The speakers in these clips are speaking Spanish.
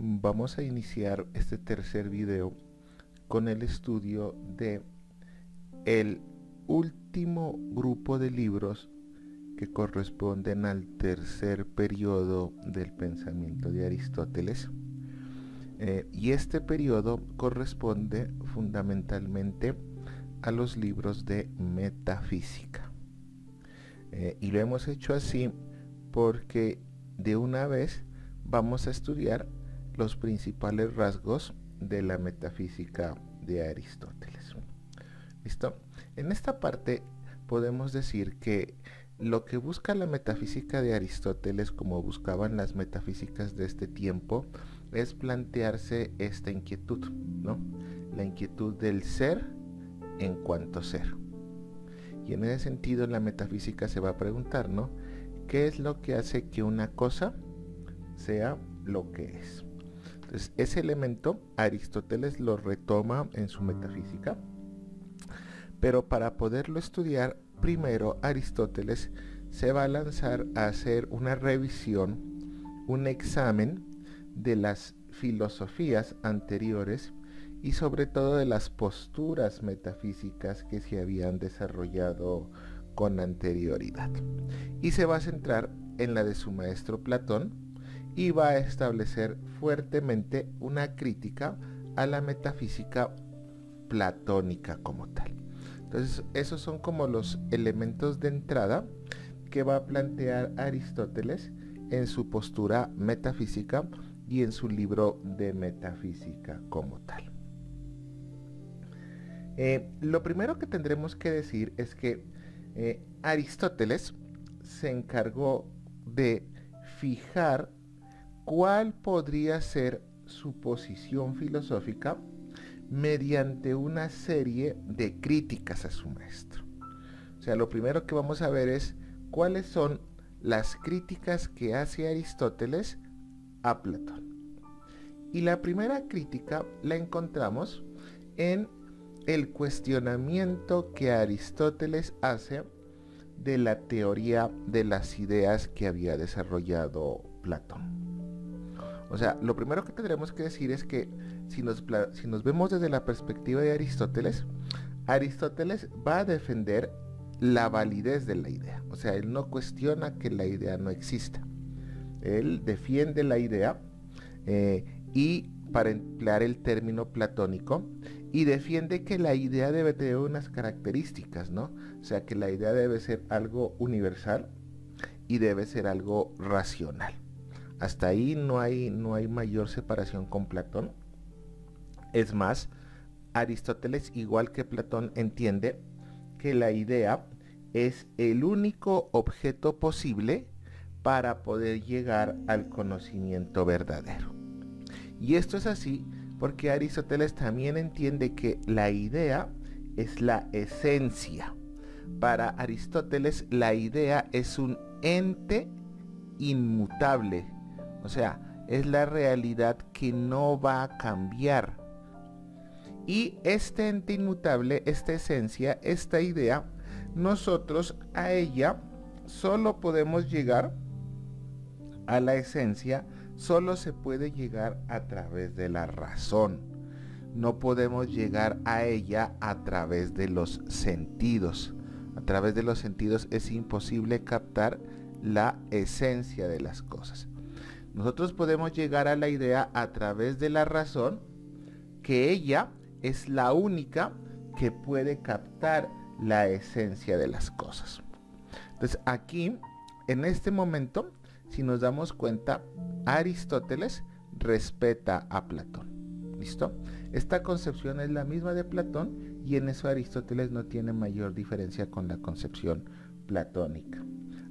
Vamos a iniciar este tercer video con el estudio de el último grupo de libros que corresponden al tercer periodo del pensamiento de Aristóteles. Y este periodo corresponde fundamentalmente a los libros de metafísica. Y lo hemos hecho así porque de una vez vamos a estudiar los principales rasgos de la metafísica de Aristóteles. ¿Listo? En esta parte podemos decir que lo que busca la metafísica de Aristóteles, como buscaban las metafísicas de este tiempo, es plantearse esta inquietud, ¿no? La inquietud del ser en cuanto ser. Y en ese sentido la metafísica se va a preguntar, ¿no? ¿Qué es lo que hace que una cosa sea lo que es? Entonces, ese elemento Aristóteles lo retoma en su metafísica, pero para poderlo estudiar, primero Aristóteles se va a lanzar a hacer una revisión, un examen de las filosofías anteriores y sobre todo de las posturas metafísicas que se habían desarrollado con anterioridad. Y se va a centrar en la de su maestro Platón y va a establecer fuertemente una crítica a la metafísica platónica como tal. Entonces, esos son como los elementos de entrada que va a plantear Aristóteles en su postura metafísica y en su libro de metafísica como tal. Lo primero que tendremos que decir es que Aristóteles se encargó de fijar cuál podría ser su posición filosófica mediante una serie de críticas a su maestro. O sea, lo primero que vamos a ver es cuáles son las críticas que hace Aristóteles a Platón. Y la primera crítica la encontramos en el cuestionamiento que Aristóteles hace de la teoría de las ideas que había desarrollado Platón. O sea, lo primero que tendremos que decir es que si nos vemos desde la perspectiva de Aristóteles, Aristóteles va a defender la validez de la idea. O sea, él no cuestiona que la idea no exista. Él defiende la idea y, para emplear el término platónico, y defiende que la idea debe tener unas características, ¿no? O sea, que la idea debe ser algo universal y debe ser algo racional. Hasta ahí no hay mayor separación con Platón. Es más, Aristóteles, igual que Platón, entiende que la idea es el único objeto posible para poder llegar al conocimiento verdadero. Y esto es así porque Aristóteles también entiende que la idea es la esencia. Para Aristóteles, la idea es un ente inmutable. O sea, es la realidad que no va a cambiar. Y este ente inmutable, esta esencia, esta idea, nosotros a ella solo podemos llegar a la esencia, solo se puede llegar a través de la razón. No podemos llegar a ella a través de los sentidos. A través de los sentidos es imposible captar la esencia de las cosas. Nosotros podemos llegar a la idea a través de la razón, que ella es la única que puede captar la esencia de las cosas. Entonces aquí, en este momento, si nos damos cuenta, Aristóteles respeta a Platón. ¿Listo? Esta concepción es la misma de Platón y en eso Aristóteles no tiene mayor diferencia con la concepción platónica.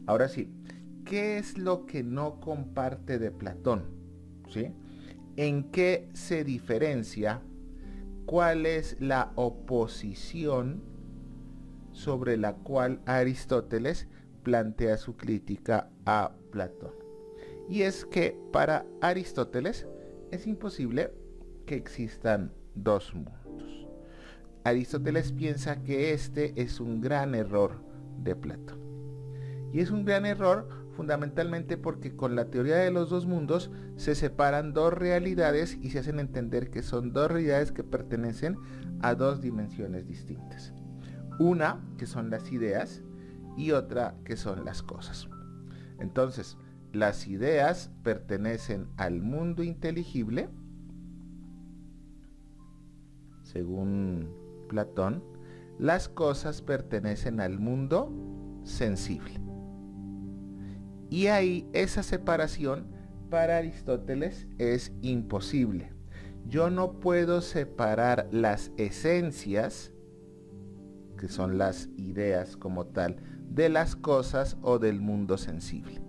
Ahora sí, ¿qué es lo que no comparte de Platón? ¿Sí? ¿En qué se diferencia? ¿Cuál es la oposición sobre la cual Aristóteles plantea su crítica a Platón? Y es que para Aristóteles es imposible que existan dos mundos. Aristóteles piensa que este es un gran error de Platón. Y es un gran error fundamentalmente porque con la teoría de los dos mundos se separan dos realidades y se hacen entender que son dos realidades que pertenecen a dos dimensiones distintas. Una que son las ideas y otra que son las cosas. Entonces, las ideas pertenecen al mundo inteligible, según Platón. Las cosas pertenecen al mundo sensible. Y ahí esa separación para Aristóteles es imposible. Yo no puedo separar las esencias, que son las ideas como tal, de las cosas o del mundo sensible.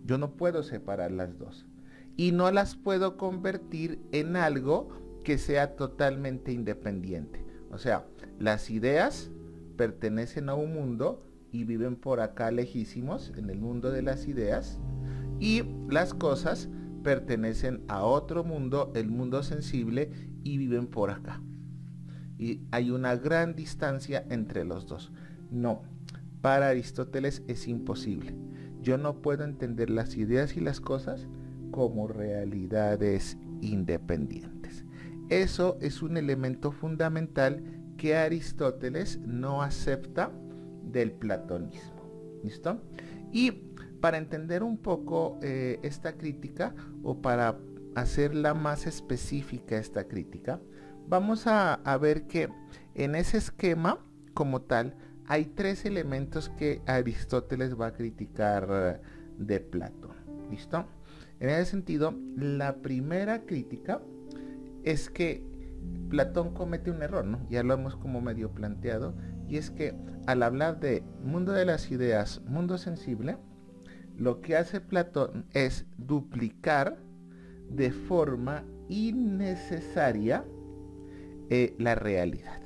Yo no puedo separar las dos. Y no las puedo convertir en algo que sea totalmente independiente. O sea, las ideas pertenecen a un mundo y viven por acá lejísimos, en el mundo de las ideas, y las cosas pertenecen a otro mundo, el mundo sensible, y viven por acá. Y hay una gran distancia entre los dos. No, para Aristóteles es imposible. Yo no puedo entender las ideas y las cosas como realidades independientes. Eso es un elemento fundamental que Aristóteles no acepta del platonismo. ¿Listo? Y para entender un poco esta crítica, o para hacerla más específica esta crítica, vamos a ver que en ese esquema como tal hay tres elementos que Aristóteles va a criticar de Platón. ¿Listo? En ese sentido, la primera crítica es que Platón comete un error, ¿no? Ya lo hemos como medio planteado, y es que al hablar de mundo de las ideas, mundo sensible, lo que hace Platón es duplicar de forma innecesaria la realidad.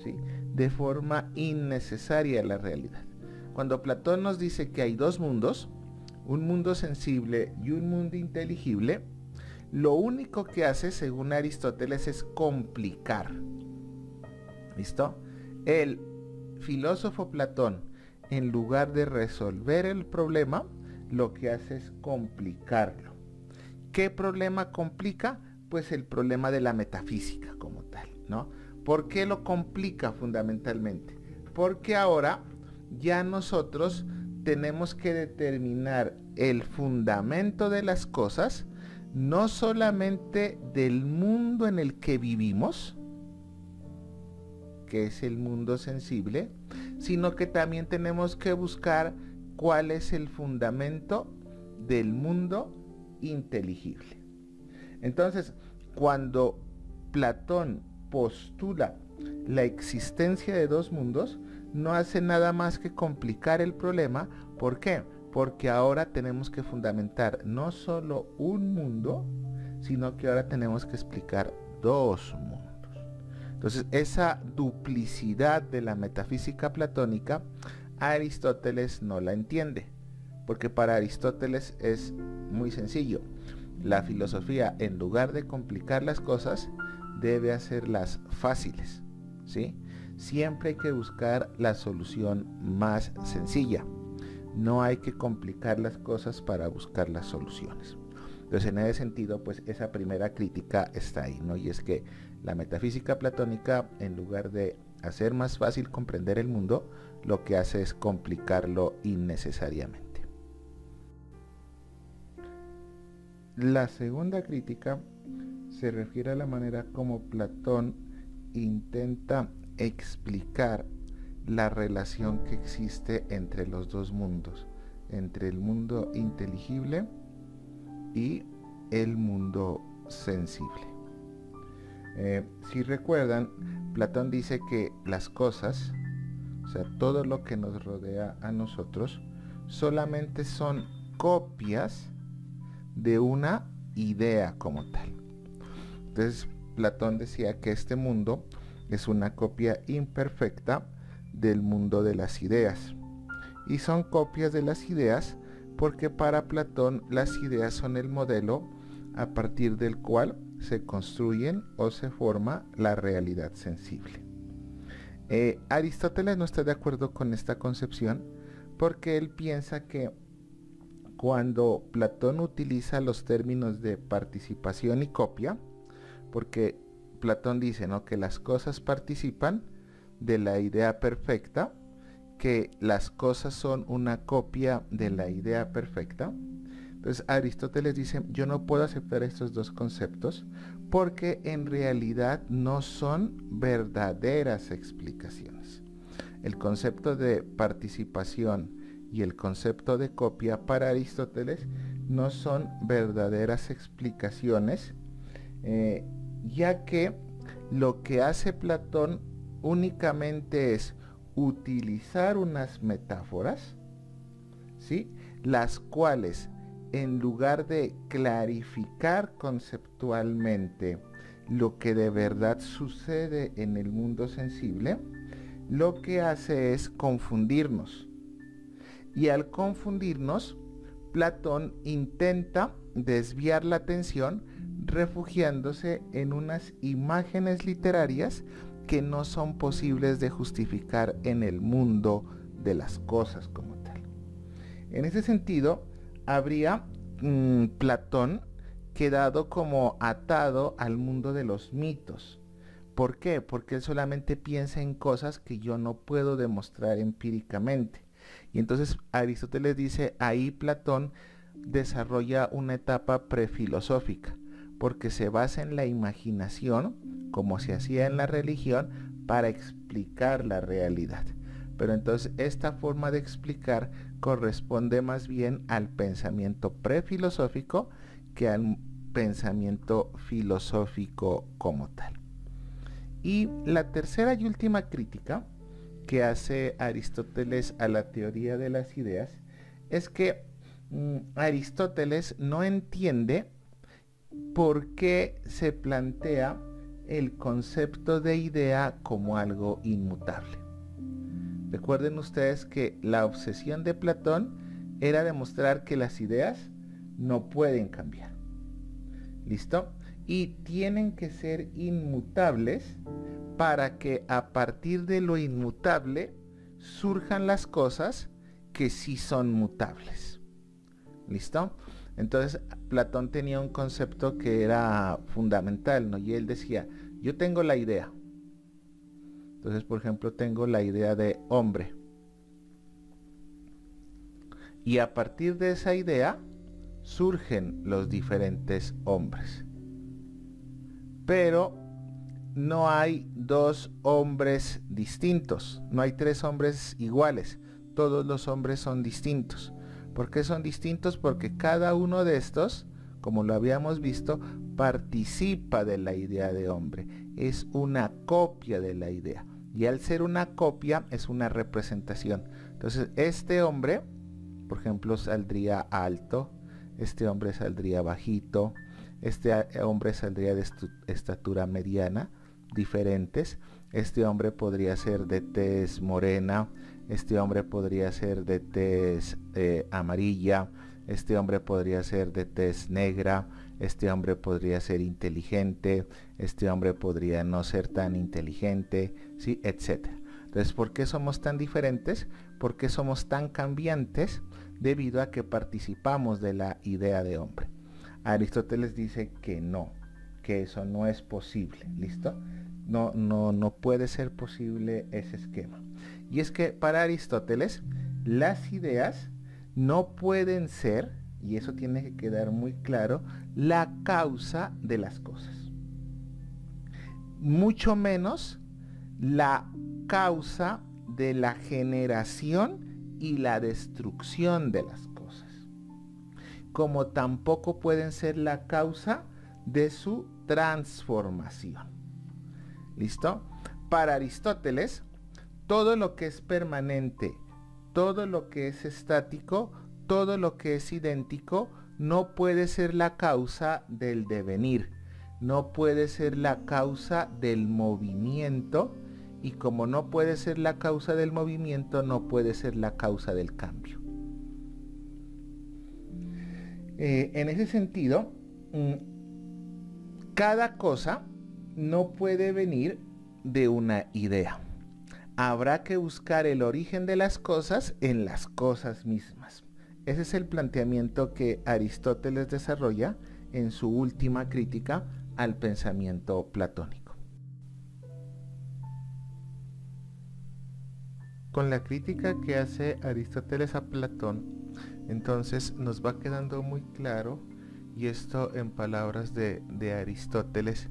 ¿Sí? De forma innecesaria la realidad. Cuando Platón nos dice que hay dos mundos, un mundo sensible y un mundo inteligible, lo único que hace, según Aristóteles, es complicar. ¿Listo? El filósofo Platón, en lugar de resolver el problema, lo que hace es complicarlo. ¿Qué problema complica? Pues el problema de la metafísica como tal, ¿no? ¿Por qué lo complica fundamentalmente? Porque ahora ya nosotros tenemos que determinar el fundamento de las cosas, no solamente del mundo en el que vivimos, que es el mundo sensible, sino que también tenemos que buscar cuál es el fundamento del mundo inteligible. Entonces, cuando Platón postula la existencia de dos mundos, no hace nada más que complicar el problema. ¿Por qué? Porque ahora tenemos que fundamentar no solo un mundo, sino que ahora tenemos que explicar dos mundos. Entonces, esa duplicidad de la metafísica platónica, Aristóteles no la entiende, porque para Aristóteles es muy sencillo. La filosofía, en lugar de complicar las cosas, debe hacerlas fáciles, ¿sí? Siempre hay que buscar la solución más sencilla. No hay que complicar las cosas para buscar las soluciones. Entonces, en ese sentido, pues esa primera crítica está ahí, ¿no? Y es que la metafísica platónica, en lugar de hacer más fácil comprender el mundo, lo que hace es complicarlo innecesariamente. La segunda crítica se refiere a la manera como Platón intenta explicar la relación que existe entre los dos mundos, entre el mundo inteligible y el mundo sensible. Si recuerdan, Platón dice que las cosas, o sea, todo lo que nos rodea a nosotros, solamente son copias de una idea como tal. Entonces, Platón decía que este mundo es una copia imperfecta del mundo de las ideas. Y son copias de las ideas porque para Platón las ideas son el modelo a partir del cual se construyen o se forma la realidad sensible. Aristóteles no está de acuerdo con esta concepción porque él piensa que cuando Platón utiliza los términos de participación y copia, porque Platón dice, ¿no?, que las cosas participan de la idea perfecta, que las cosas son una copia de la idea perfecta. Entonces Aristóteles dice, yo no puedo aceptar estos dos conceptos porque en realidad no son verdaderas explicaciones. El concepto de participación y el concepto de copia para Aristóteles no son verdaderas explicaciones, ya que lo que hace Platón únicamente es utilizar unas metáforas, ¿sí?, las cuales, en lugar de clarificar conceptualmente lo que de verdad sucede en el mundo sensible, lo que hace es confundirnos. Y al confundirnos, Platón intenta desviar la atención refugiándose en unas imágenes literarias que no son posibles de justificar en el mundo de las cosas como tal. En ese sentido, habría Platón quedado como atado al mundo de los mitos. ¿Por qué? Porque él solamente piensa en cosas que yo no puedo demostrar empíricamente. Y entonces Aristóteles dice, ahí Platón desarrolla una etapa prefilosófica, porque se basa en la imaginación, como se hacía en la religión, para explicar la realidad. Pero entonces esta forma de explicar corresponde más bien al pensamiento prefilosófico que al pensamiento filosófico como tal. Y la tercera y última crítica que hace Aristóteles a la teoría de las ideas es que Aristóteles no entiende por qué se plantea el concepto de idea como algo inmutable. Recuerden ustedes que la obsesión de Platón era demostrar que las ideas no pueden cambiar. ¿Listo? Y tienen que ser inmutables para que a partir de lo inmutable surjan las cosas que sí son mutables. ¿Listo? Entonces Platón tenía un concepto que era fundamental, ¿no? Y él decía, yo tengo la idea. Entonces, por ejemplo, tengo la idea de hombre. Y a partir de esa idea surgen los diferentes hombres. Pero no hay dos hombres distintos, no hay tres hombres iguales, todos los hombres son distintos. ¿Por qué son distintos? Porque cada uno de estos, como lo habíamos visto, participa de la idea de hombre, es una copia de la idea. Y al ser una copia es una representación. Entonces este hombre, por ejemplo, saldría alto, este hombre saldría bajito, este hombre saldría de estatura mediana, diferentes. Este hombre podría ser de tez morena, este hombre podría ser de tez amarilla, este hombre podría ser de tez negra, este hombre podría ser inteligente, este hombre podría no ser tan inteligente, ¿sí?, etcétera. Entonces, ¿por qué somos tan diferentes? ¿Por qué somos tan cambiantes? Debido a que participamos de la idea de hombre. Aristóteles dice que no, que eso no es posible, ¿listo? No puede ser posible ese esquema. Y es que para Aristóteles las ideas no pueden ser, y eso tiene que quedar muy claro, la causa de las cosas. Mucho menos la causa de la generación y la destrucción de las cosas. Como tampoco pueden ser la causa de su transformación. ¿Listo? Para Aristóteles, todo lo que es permanente, todo lo que es estático, todo lo que es idéntico, no puede ser la causa del devenir, no puede ser la causa del movimiento, y como no puede ser la causa del movimiento, no puede ser la causa del cambio. En ese sentido, cada cosa no puede venir de una idea. habrá que buscar el origen de las cosas en las cosas mismas. Ese es el planteamiento que Aristóteles desarrolla en su última crítica al pensamiento platónico. Con la crítica que hace Aristóteles a Platón, entonces nos va quedando muy claro, y esto en palabras de Aristóteles,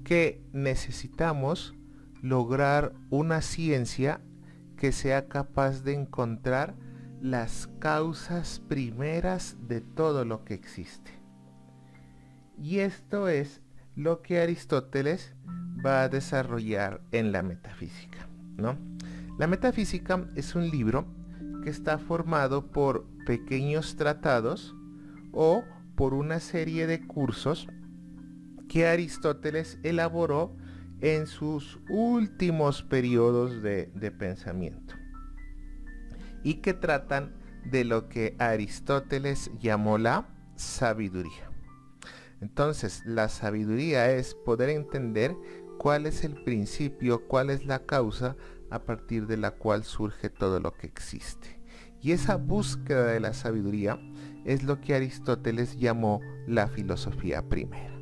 que necesitamos lograr una ciencia que sea capaz de encontrar las causas primeras de todo lo que existe. Y esto es lo que Aristóteles va a desarrollar en la metafísica, ¿no? La metafísica es un libro que está formado por pequeños tratados o por una serie de cursos que Aristóteles elaboró en sus últimos periodos de pensamiento y que tratan de lo que Aristóteles llamó la sabiduría. Entonces, la sabiduría es poder entender cuál es el principio, cuál es la causa a partir de la cual surge todo lo que existe. Y esa búsqueda de la sabiduría es lo que Aristóteles llamó la filosofía primera.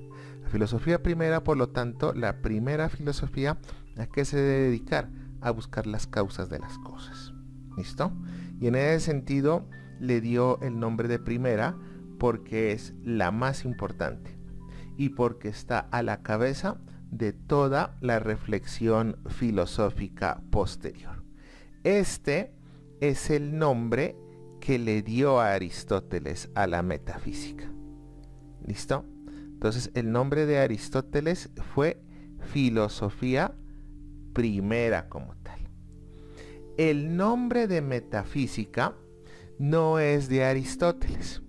La filosofía primera, por lo tanto, la primera filosofía, ¿a qué se debe dedicar? A buscar las causas de las cosas. ¿Listo? Y en ese sentido le dio el nombre de primera porque es la más importante y porque está a la cabeza de toda la reflexión filosófica posterior. Este es el nombre que le dio a Aristóteles a la metafísica. ¿Listo? Entonces el nombre de Aristóteles fue filosofía primera como tal. El nombre de metafísica no es de Aristóteles.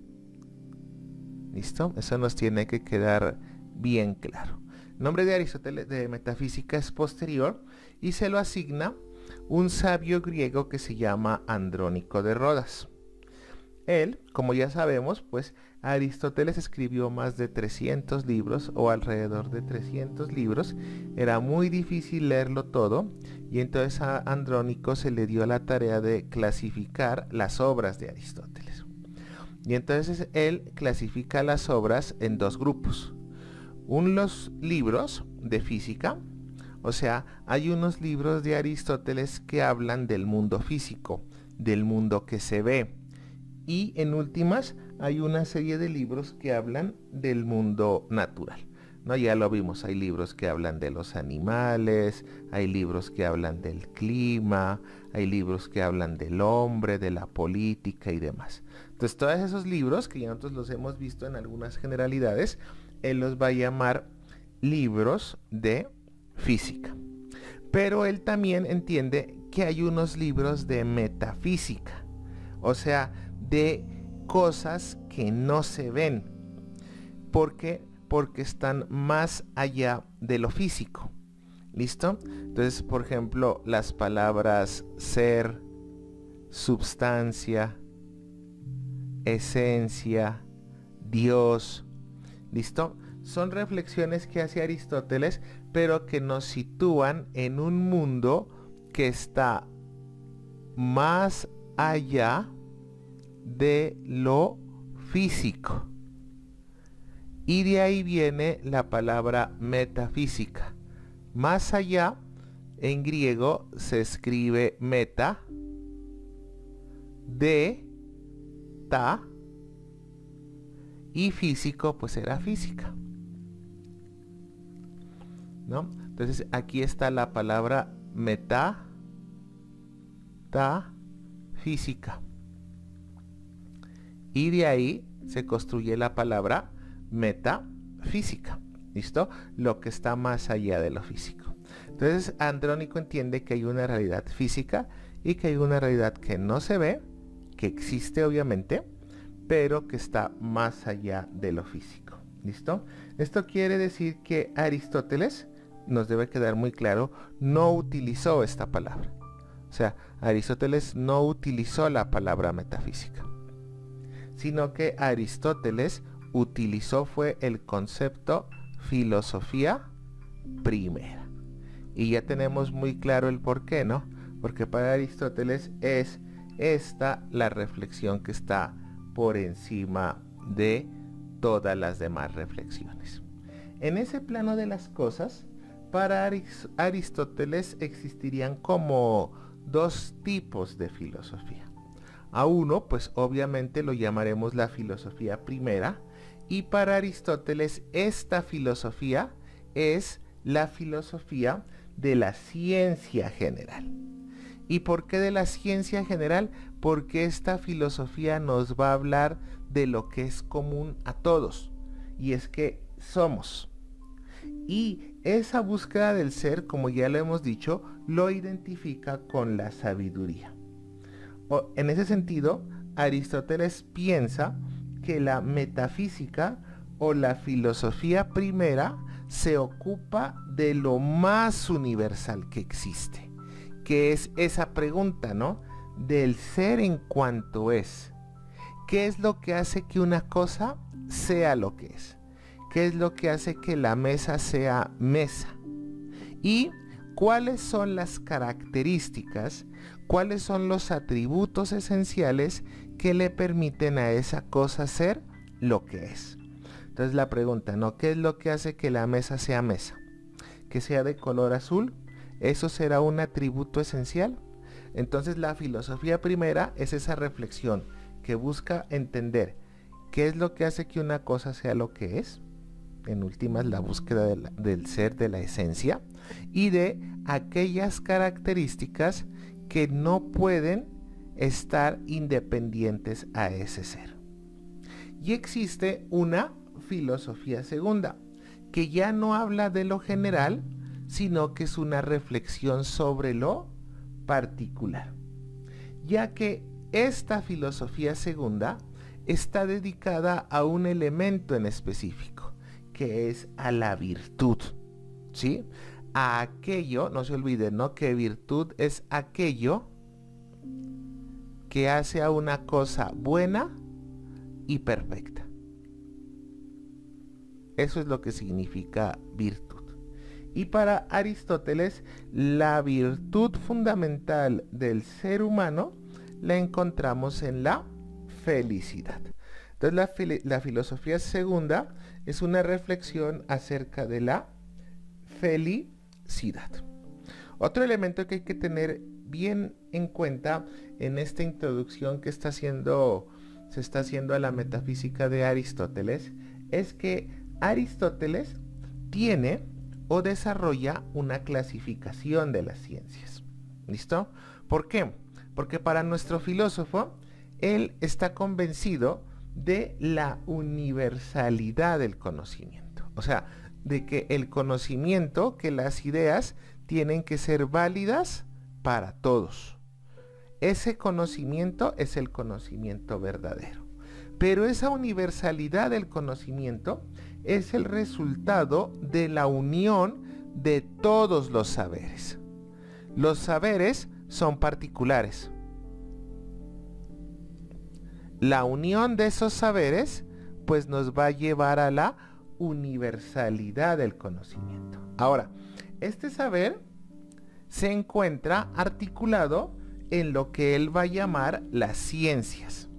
¿Listo? Eso nos tiene que quedar bien claro. El nombre de Aristóteles de metafísica es posterior y se lo asigna un sabio griego que se llama Andrónico de Rodas. Él, como ya sabemos, pues Aristóteles escribió más de 300 libros o alrededor de 300 libros. Era muy difícil leerlo todo y entonces a Andrónico se le dio la tarea de clasificar las obras de Aristóteles. Y entonces él clasifica las obras en dos grupos. Unos libros de física, o sea, hay unos libros de Aristóteles que hablan del mundo físico, del mundo que se ve. Y en últimas hay una serie de libros que hablan del mundo natural, ¿no? Ya lo vimos, hay libros que hablan de los animales, hay libros que hablan del clima, hay libros que hablan del hombre, de la política y demás. Entonces todos esos libros, que ya nosotros los hemos visto en algunas generalidades, él los va a llamar libros de física. Pero él también entiende que hay unos libros de metafísica, o sea, de cosas que no se ven. ¿Por qué? Porque están más allá de lo físico. ¿Listo? Entonces, por ejemplo, las palabras ser, substancia, esencia, Dios. ¿Listo? Son reflexiones que hace Aristóteles, pero que nos sitúan en un mundo que está más allá de lo físico. Y de ahí viene la palabra metafísica. Más allá, en griego se escribe meta, de, ta, y físico pues era física, ¿no? Entonces aquí está la palabra meta, ta, física. Y de ahí se construye la palabra metafísica. ¿Listo? Lo que está más allá de lo físico. Entonces Andrónico entiende que hay una realidad física y que hay una realidad que no se ve, que existe obviamente, pero que está más allá de lo físico. ¿Listo? Esto quiere decir que Aristóteles, nos debe quedar muy claro, no utilizó esta palabra. O sea, Aristóteles no utilizó la palabra metafísica, sino que Aristóteles utilizó fue el concepto filosofía primera. Y ya tenemos muy claro el por qué, ¿no? porque para Aristóteles es esta la reflexión que está por encima de todas las demás reflexiones. En ese plano de las cosas, para Aristóteles existirían como dos tipos de filosofía. A uno, pues obviamente lo llamaremos la filosofía primera, y para Aristóteles esta filosofía es la filosofía de la ciencia general. ¿Y por qué de la ciencia general? Porque esta filosofía nos va a hablar de lo que es común a todos, y es que somos. Y esa búsqueda del ser, como ya lo hemos dicho, lo identifica con la sabiduría. En ese sentido, Aristóteles piensa que la metafísica o la filosofía primera se ocupa de lo más universal que existe, que es esa pregunta, ¿no? Del ser en cuanto es. ¿Qué es lo que hace que una cosa sea lo que es? ¿Qué es lo que hace que la mesa sea mesa? ¿Y cuáles son las características, cuáles son los atributos esenciales que le permiten a esa cosa ser lo que es? Entonces la pregunta, ¿no? ¿Qué es lo que hace que la mesa sea mesa? ¿Que sea de color azul? ¿Eso será un atributo esencial? Entonces la filosofía primera es esa reflexión que busca entender qué es lo que hace que una cosa sea lo que es. En últimas, la búsqueda del ser, de la esencia, y de aquellas características que no pueden estar independientes a ese ser. Y existe una filosofía segunda, que ya no habla de lo general, sino que es una reflexión sobre lo particular, ya que esta filosofía segunda está dedicada a un elemento en específico, que es a la virtud, ¿sí? A aquello, no se olviden, ¿no? Que virtud es aquello que hace a una cosa buena y perfecta. Eso es lo que significa virtud. Y para Aristóteles, la virtud fundamental del ser humano la encontramos en la felicidad. Entonces la filosofía segunda es una reflexión acerca de la felicidad. Otro elemento que hay que tener bien en cuenta en esta introducción que se está haciendo a la metafísica de Aristóteles es que Aristóteles tiene o desarrolla una clasificación de las ciencias. ¿Listo? ¿Por qué? Porque para nuestro filósofo, él está convencido de la universalidad del conocimiento. O sea, de que el conocimiento, que las ideas tienen que ser válidas para todos. Ese conocimiento es el conocimiento verdadero. Pero esa universalidad del conocimiento es el resultado de la unión de todos los saberes. Los saberes son particulares. La unión de esos saberes pues nos va a llevar a la universalidad del conocimiento. Ahora, este saber se encuentra articulado en lo que él va a llamar las ciencias.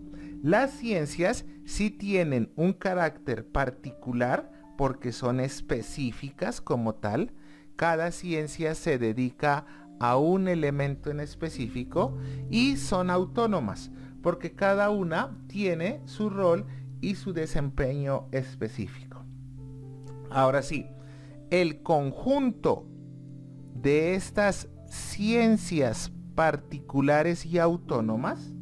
Las ciencias sí tienen un carácter particular porque son específicas como tal. Cada ciencia se dedica a un elemento en específico y son autónomas porque cada una tiene su rol y su desempeño específico. Ahora sí, el conjunto de estas ciencias particulares y autónomas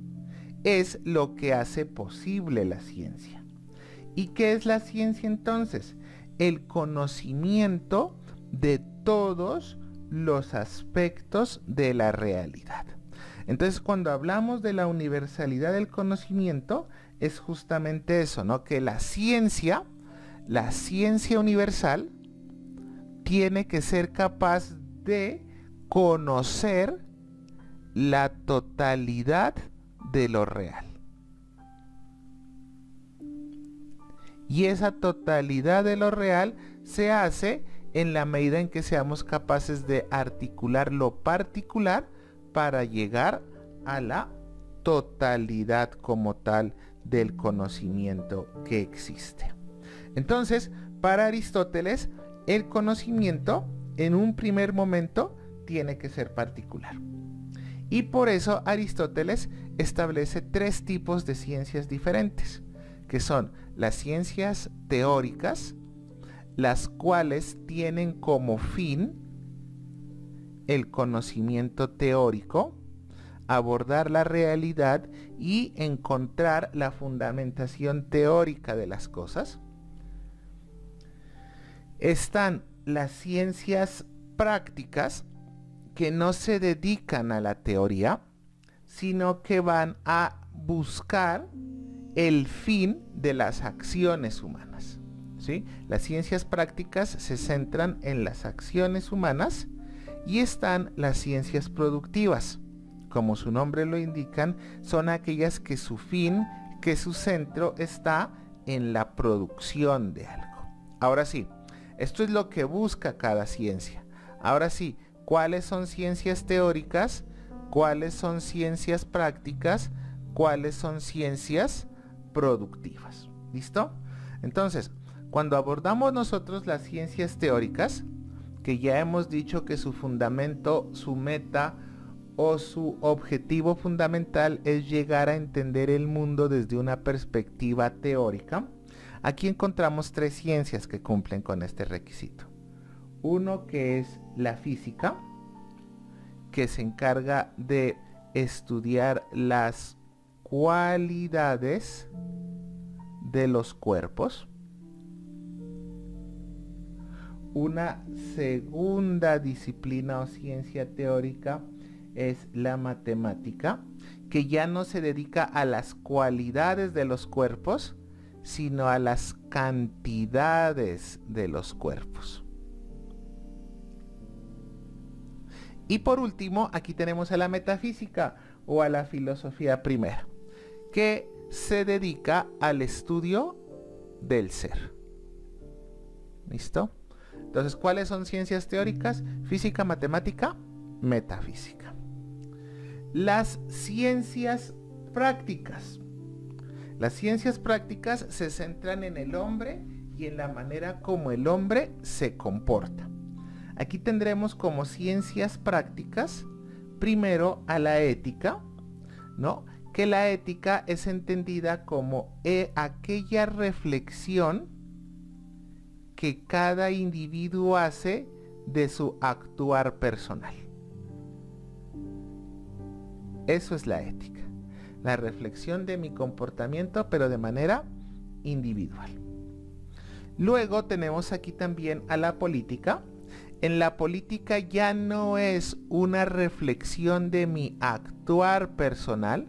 es lo que hace posible la ciencia. ¿Y qué es la ciencia entonces? El conocimiento de todos los aspectos de la realidad. Entonces, cuando hablamos de la universalidad del conocimiento, es justamente eso, ¿no? Que la ciencia universal, tiene que ser capaz de conocer la totalidad de lo real. Y esa totalidad de lo real se hace en la medida en que seamos capaces de articular lo particular para llegar a la totalidad como tal del conocimiento que existe. Entonces, para Aristóteles, el conocimiento en un primer momento tiene que ser particular. Y por eso Aristóteles establece 3 tipos de ciencias diferentes, que son las ciencias teóricas, las cuales tienen como fin el conocimiento teórico, abordar la realidad y encontrar la fundamentación teórica de las cosas. Están las ciencias prácticas, que no se dedican a la teoría, sino que van a buscar el fin de las acciones humanas, ¿sí? Las ciencias prácticas se centran en las acciones humanas, y están las ciencias productivas. Como su nombre lo indican, son aquellas que su fin, que su centro está en la producción de algo. Ahora sí, esto es lo que busca cada ciencia. Ahora sí, ¿cuáles son ciencias teóricas? ¿Cuáles son ciencias prácticas? ¿Cuáles son ciencias productivas? ¿Listo? Entonces, cuando abordamos nosotros las ciencias teóricas, que ya hemos dicho que su fundamento, su meta o su objetivo fundamental es llegar a entender el mundo desde una perspectiva teórica, aquí encontramos 3 ciencias que cumplen con este requisito. Uno que es la física, que se encarga de estudiar las cualidades de los cuerpos. Una segunda disciplina o ciencia teórica es la matemática, que ya no se dedica a las cualidades de los cuerpos, sino a las cantidades de los cuerpos. Y por último, aquí tenemos a la metafísica o a la filosofía primera, que se dedica al estudio del ser. ¿Listo? Entonces, ¿cuáles son ciencias teóricas? Física, matemática, metafísica. Las ciencias prácticas. Las ciencias prácticas se centran en el hombre y en la manera como el hombre se comporta. Aquí tendremos como ciencias prácticas, primero a la ética, ¿no? Que la ética es entendida como aquella reflexión que cada individuo hace de su actuar personal. Eso es la ética, la reflexión de mi comportamiento, pero de manera individual. Luego tenemos aquí también a la política. En la política ya no es una reflexión de mi actuar personal,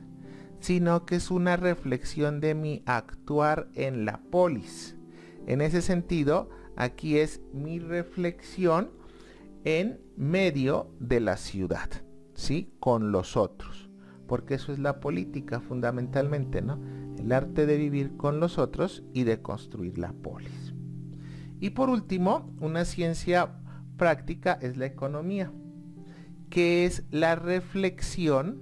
sino que es una reflexión de mi actuar en la polis. En ese sentido, aquí es mi reflexión en medio de la ciudad, ¿sí? Con los otros, porque eso es la política fundamentalmente, ¿no? El arte de vivir con los otros y de construir la polis. Y por último, una ciencia práctica es la economía, que es la reflexión,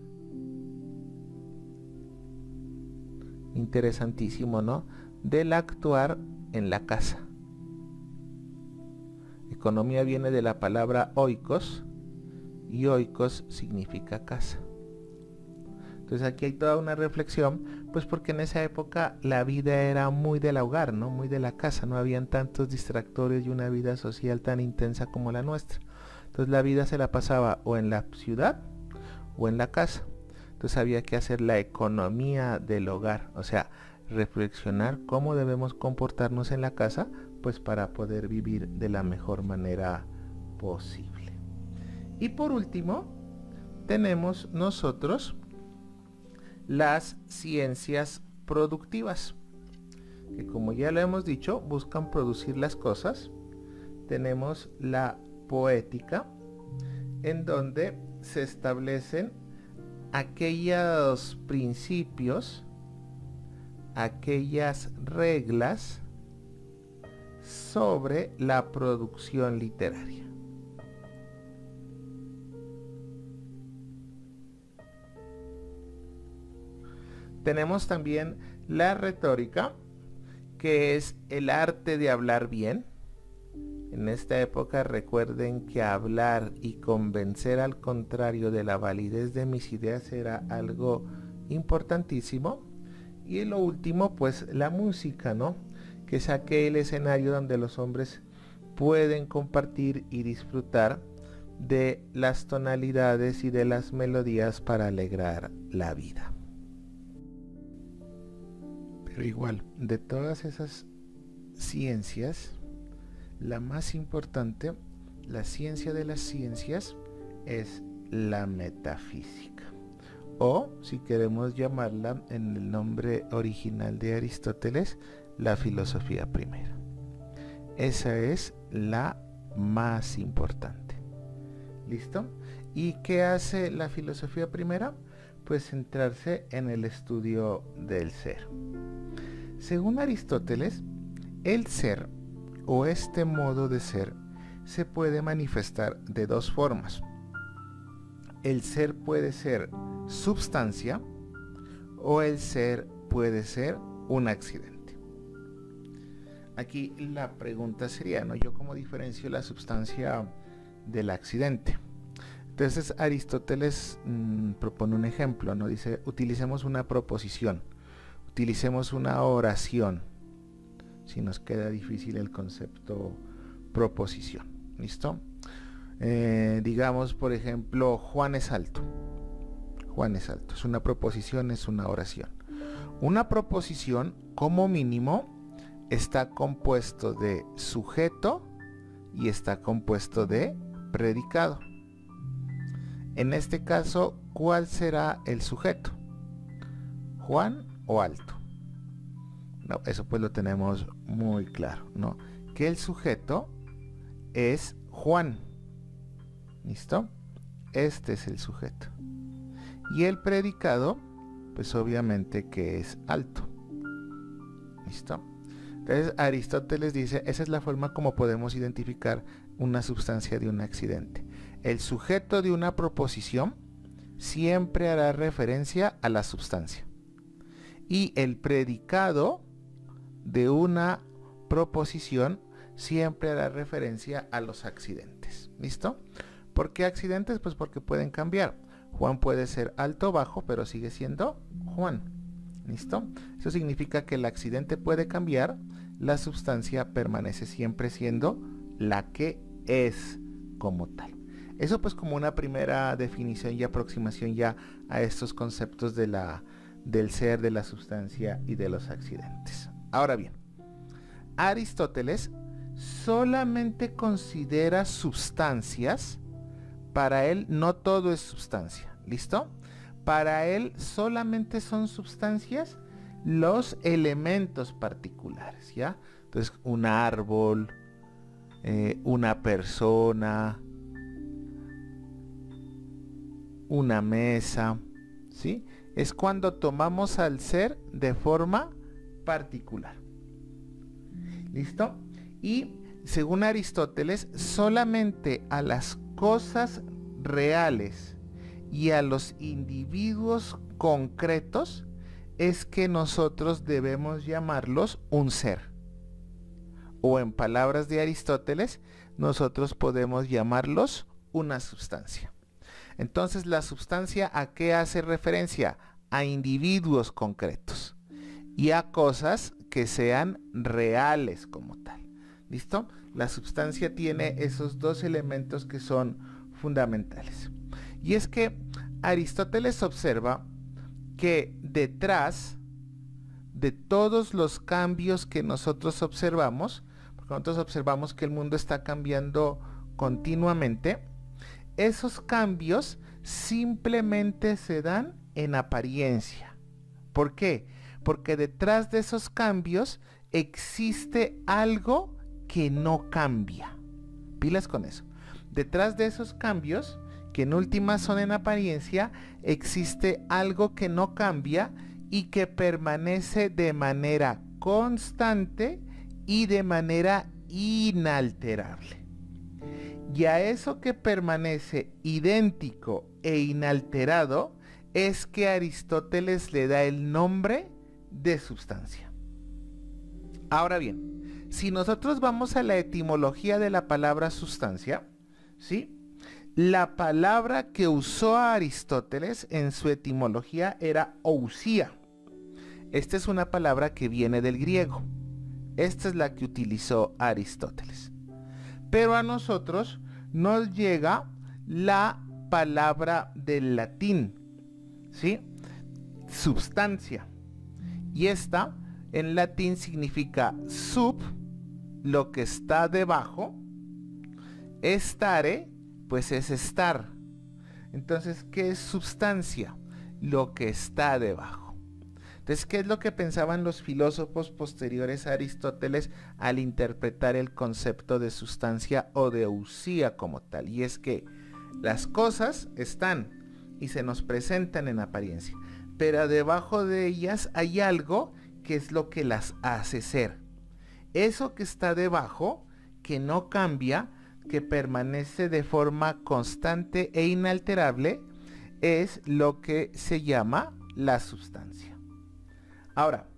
interesantísimo, ¿no?, del actuar en la casa. Economía viene de la palabra oikos, y oikos significa casa. Entonces aquí hay toda una reflexión, pues porque en esa época la vida era muy del hogar, ¿no? Muy de la casa, no habían tantos distractores y una vida social tan intensa como la nuestra. Entonces la vida se la pasaba o en la ciudad o en la casa. Entonces había que hacer la economía del hogar, o sea, reflexionar cómo debemos comportarnos en la casa, pues para poder vivir de la mejor manera posible. Y por último, tenemos nosotros las ciencias productivas, que como ya lo hemos dicho, buscan producir las cosas. Tenemos la poética, en donde se establecen aquellos principios, aquellas reglas sobre la producción literaria. Tenemos también la retórica, que es el arte de hablar bien. En esta época recuerden que hablar y convencer al contrario de la validez de mis ideas era algo importantísimo. Y lo último, pues la música, ¿no? Que es aquel escenario donde los hombres pueden compartir y disfrutar de las tonalidades y de las melodías para alegrar la vida. Pero igual, de todas esas ciencias, la más importante, la ciencia de las ciencias, es la metafísica. O, si queremos llamarla en el nombre original de Aristóteles, la filosofía primera. Esa es la más importante. ¿Listo? ¿Y qué hace la filosofía primera? Pues centrarse en el estudio del ser. Según Aristóteles, el ser, o este modo de ser, se puede manifestar de dos formas. El ser puede ser substancia, o el ser puede ser un accidente. Aquí la pregunta sería, ¿no? ¿Yo cómo diferencio la substancia del accidente? Entonces Aristóteles propone un ejemplo, ¿no? Dice, utilicemos una proposición, utilicemos una oración, si nos queda difícil el concepto proposición. ¿Listo? Digamos, por ejemplo, Juan es alto. Juan es alto. Es una proposición, es una oración. Una proposición, como mínimo, está compuesto de sujeto y está compuesto de predicado. En este caso, ¿cuál será el sujeto? ¿Juan o alto? No, eso pues lo tenemos muy claro, ¿no? Que el sujeto es Juan. ¿Listo? Este es el sujeto. Y el predicado, pues obviamente que es alto. ¿Listo? Entonces Aristóteles dice, esa es la forma como podemos identificar una sustancia de un accidente. El sujeto de una proposición siempre hará referencia a la sustancia. Y el predicado de una proposición siempre hará referencia a los accidentes. ¿Listo? ¿Por qué accidentes? Pues porque pueden cambiar. Juan puede ser alto o bajo, pero sigue siendo Juan. ¿Listo? Eso significa que el accidente puede cambiar, la sustancia permanece siempre siendo la que es como tal. Eso pues como una primera definición y aproximación ya a estos conceptos de del ser, de la sustancia y de los accidentes. Ahora bien, Aristóteles solamente considera sustancias, para él no todo es sustancia, ¿listo? Para él solamente son sustancias los elementos particulares, ¿ya? Entonces, un árbol, una persona, una mesa, ¿sí? Es cuando tomamos al ser de forma particular. ¿Listo? Y según Aristóteles, solamente a las cosas reales y a los individuos concretos es que nosotros debemos llamarlos un ser. O en palabras de Aristóteles, nosotros podemos llamarlos una sustancia. Entonces, ¿la sustancia a qué hace referencia? A individuos concretos y a cosas que sean reales como tal. ¿Listo? La sustancia tiene esos dos elementos que son fundamentales. Y es que Aristóteles observa que detrás de todos los cambios que nosotros observamos, porque nosotros observamos que el mundo está cambiando continuamente, esos cambios simplemente se dan en apariencia. ¿Por qué? Porque detrás de esos cambios existe algo que no cambia. Pilas con eso. Detrás de esos cambios, que en última son en apariencia, existe algo que no cambia y que permanece de manera constante y de manera inalterable. Y a eso que permanece idéntico e inalterado es que Aristóteles le da el nombre de sustancia. Ahora bien, si nosotros vamos a la etimología de la palabra sustancia, ¿sí? La palabra que usó Aristóteles en su etimología era ousia. Esta es una palabra que viene del griego. Esta es la que utilizó Aristóteles. Pero a nosotros nos llega la palabra del latín, ¿sí? Substancia. Y esta en latín significa sub, lo que está debajo. Estare, pues es estar. Entonces, ¿qué es substancia? Lo que está debajo. Entonces, ¿qué es lo que pensaban los filósofos posteriores a Aristóteles al interpretar el concepto de sustancia o de ousia como tal? Y es que las cosas están y se nos presentan en apariencia, pero debajo de ellas hay algo que es lo que las hace ser. Eso que está debajo, que no cambia, que permanece de forma constante e inalterable, es lo que se llama la sustancia. Ahora,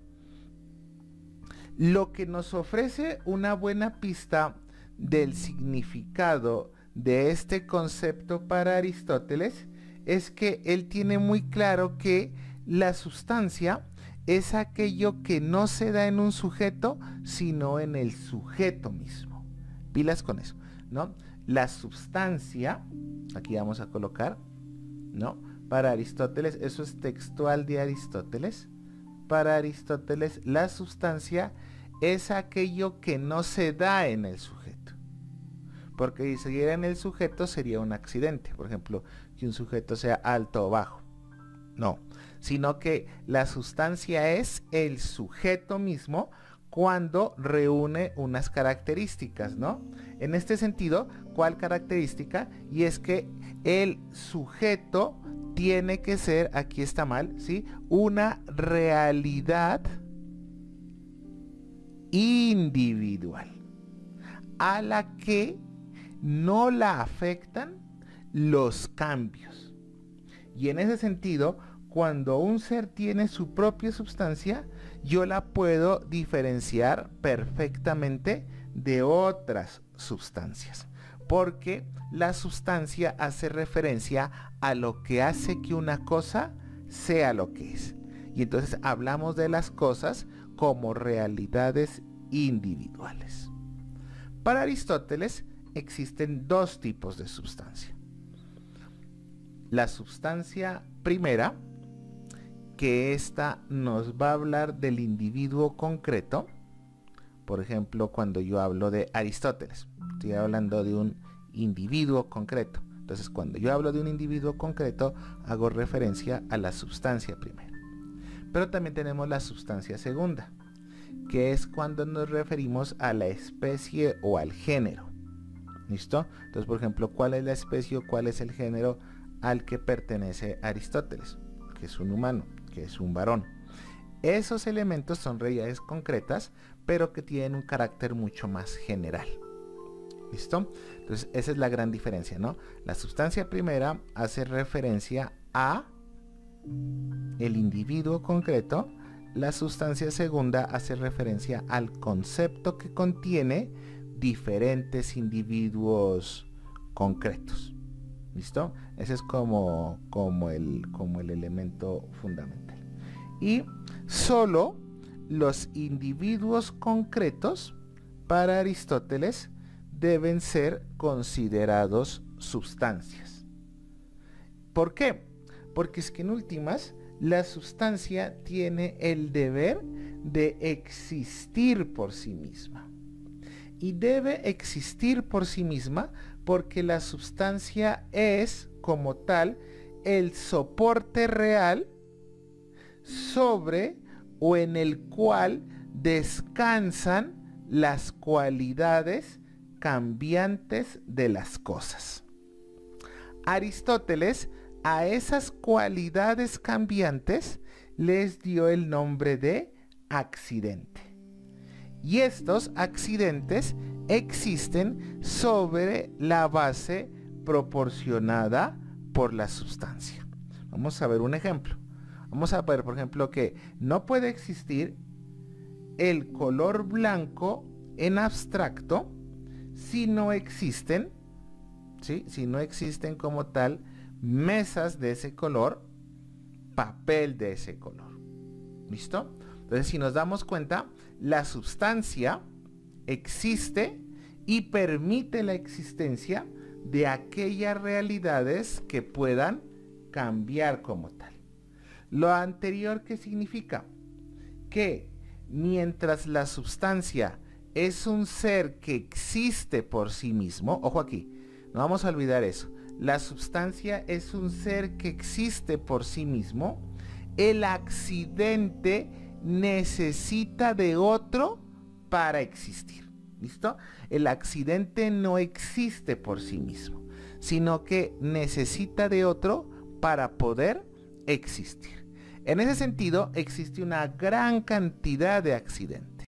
lo que nos ofrece una buena pista del significado de este concepto para Aristóteles es que él tiene muy claro que la sustancia es aquello que no se da en un sujeto, sino en el sujeto mismo. Pilas con eso, ¿no? La sustancia, aquí vamos a colocar, ¿no? Para Aristóteles, eso es textual de Aristóteles. Para Aristóteles, la sustancia es aquello que no se da en el sujeto. Porque si se diera en el sujeto sería un accidente. Por ejemplo, que un sujeto sea alto o bajo. No, sino que la sustancia es el sujeto mismo cuando reúne unas características, ¿no? En este sentido, ¿cuál característica? Y es que el sujeto tiene que ser, aquí está mal, ¿sí? Una realidad individual a la que no la afectan los cambios. Y en ese sentido, cuando un ser tiene su propia sustancia, yo la puedo diferenciar perfectamente de otras sustancias. Porque la sustancia hace referencia a lo que hace que una cosa sea lo que es. Y entonces hablamos de las cosas como realidades individuales. Para Aristóteles existen dos tipos de sustancia. La sustancia primera, que esta nos va a hablar del individuo concreto. Por ejemplo, cuando yo hablo de Aristóteles, estoy hablando de un individuo concreto. Entonces, cuando yo hablo de un individuo concreto, hago referencia a la sustancia primera. Pero también tenemos la sustancia segunda, que es cuando nos referimos a la especie o al género. ¿Listo? Entonces, por ejemplo, ¿cuál es la especie o cuál es el género al que pertenece Aristóteles? Que es un humano, que es un varón. Esos elementos son realidades concretas, pero que tienen un carácter mucho más general. ¿Listo? Entonces, esa es la gran diferencia, ¿no? La sustancia primera hace referencia a el individuo concreto. La sustancia segunda hace referencia al concepto que contiene diferentes individuos concretos. ¿Listo? Ese es como el elemento fundamental. Y solo los individuos concretos para Aristóteles deben ser considerados sustancias. ¿Por qué? Porque es que en últimas la sustancia tiene el deber de existir por sí misma. Y debe existir por sí misma porque la sustancia es, como tal, el soporte real sobre o en el cual descansan las cualidades cambiantes de las cosas. Aristóteles a esas cualidades cambiantes les dio el nombre de accidente. Y estos accidentes existen sobre la base proporcionada por la sustancia. Vamos a ver un ejemplo. Vamos a ver, por ejemplo, que no puede existir el color blanco en abstracto si no existen, ¿sí? Si no existen como tal mesas de ese color, papel de ese color. ¿Listo? Entonces, si nos damos cuenta, la sustancia existe y permite la existencia de aquellas realidades que puedan cambiar como tal. Lo anterior, ¿qué significa? Que mientras la sustancia es un ser que existe por sí mismo, ojo aquí, no vamos a olvidar eso, la sustancia es un ser que existe por sí mismo, el accidente necesita de otro para existir. ¿Listo? El accidente no existe por sí mismo, sino que necesita de otro para poder existir. En ese sentido, existe una gran cantidad de accidentes.